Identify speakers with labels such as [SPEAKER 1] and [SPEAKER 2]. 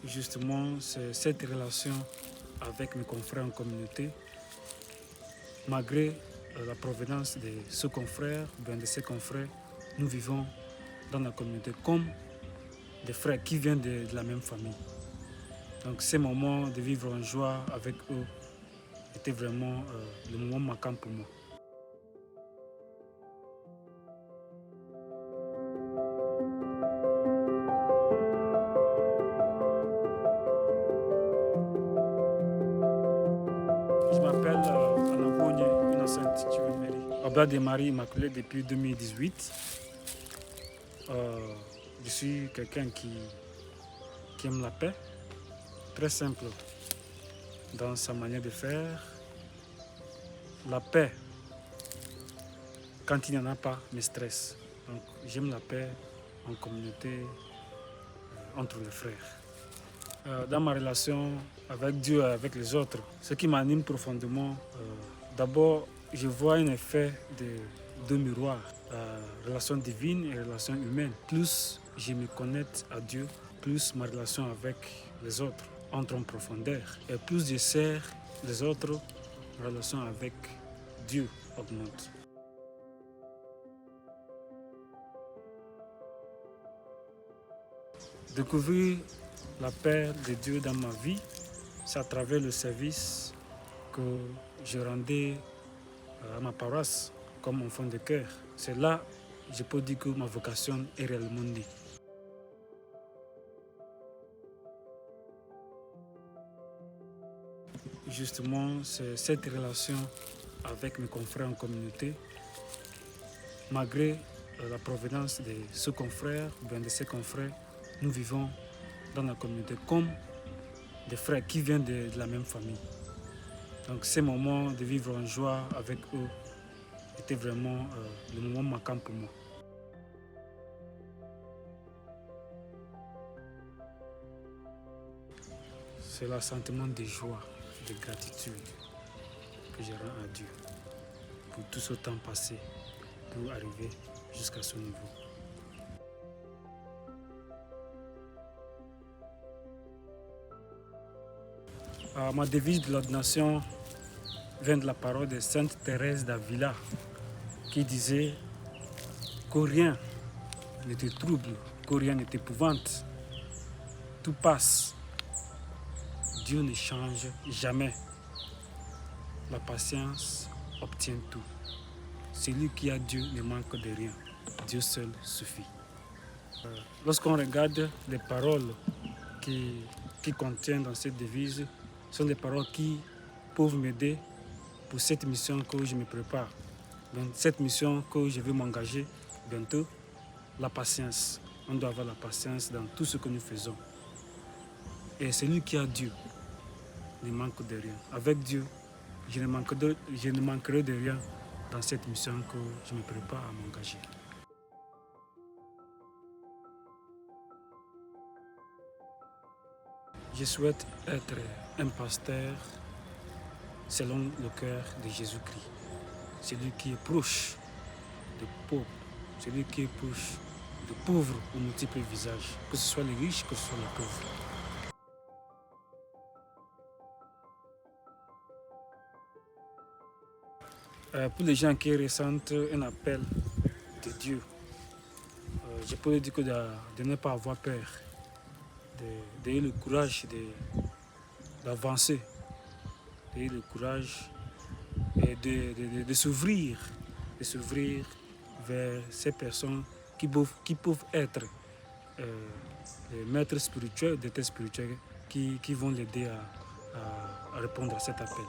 [SPEAKER 1] Justement, c'est cette relation avec mes confrères en communauté, malgré la provenance de ce confrère, bien de ces confrères, nous vivons dans la communauté comme des frères qui viennent de la même famille. Donc ces moments de vivre en joie avec eux étaient vraiment le moment marquant pour moi. Je m'appelle Anabogne Innocent Chivemeri, Oblat de Marie Immaculée depuis 2018. Je suis quelqu'un qui aime la paix, très simple dans sa manière de faire. La paix, quand il n'y en a pas, me stresse. Donc j'aime la paix en communauté, entre les frères. Dans ma relation avec Dieu et avec les autres, ce qui m'anime profondément, d'abord, je vois un effet de deux miroirs, relation divine et relation humaine. Plus je me connecte à Dieu, plus ma relation avec les autres entre en profondeur. Et plus je sers les autres, ma relation avec Dieu augmente. Découvrir la paix de Dieu dans ma vie, c'est à travers le service que je rendais à ma paroisse comme enfant de cœur. C'est là que je peux dire que ma vocation est réellement née. Justement, c'est cette relation avec mes confrères en communauté, malgré la provenance de ce confrère, bien de ces confrères, nous vivons dans la communauté comme des frères qui viennent de la même famille. Donc ces moments de vivre en joie avec eux étaient vraiment le moment marquant pour moi. C'est le sentiment de joie, de gratitude que je rends à Dieu pour tout ce temps passé pour arriver jusqu'à ce niveau. Ma devise de l'ordination vient de la parole de Sainte Thérèse d'Avila qui disait que rien ne te trouble, que rien ne t'épouvante. Tout passe. Dieu ne change jamais. La patience obtient tout. Celui qui a Dieu ne manque de rien. Dieu seul suffit. Lorsqu'on regarde les paroles qui contiennent dans cette devise, ce sont des paroles qui peuvent m'aider pour cette mission que je me prépare. Donc, cette mission que je vais m'engager bientôt, la patience. On doit avoir la patience dans tout ce que nous faisons. Et celui qui a Dieu ne manque de rien. Avec Dieu, je ne manquerai de rien dans cette mission que je me prépare à m'engager. Je souhaite être un pasteur selon le cœur de Jésus-Christ. Celui qui est proche des pauvres, celui qui est proche des pauvres aux multiples visages, que ce soit les riches, que ce soit les pauvres. Pour les gens qui ressentent un appel de Dieu, je peux dire que de ne pas avoir peur, d'avoir le courage d'avancer, d'avoir le courage et de s'ouvrir vers ces personnes qui peuvent être les maîtres spirituels, des têtes spirituels qui vont l'aider à répondre à cet appel.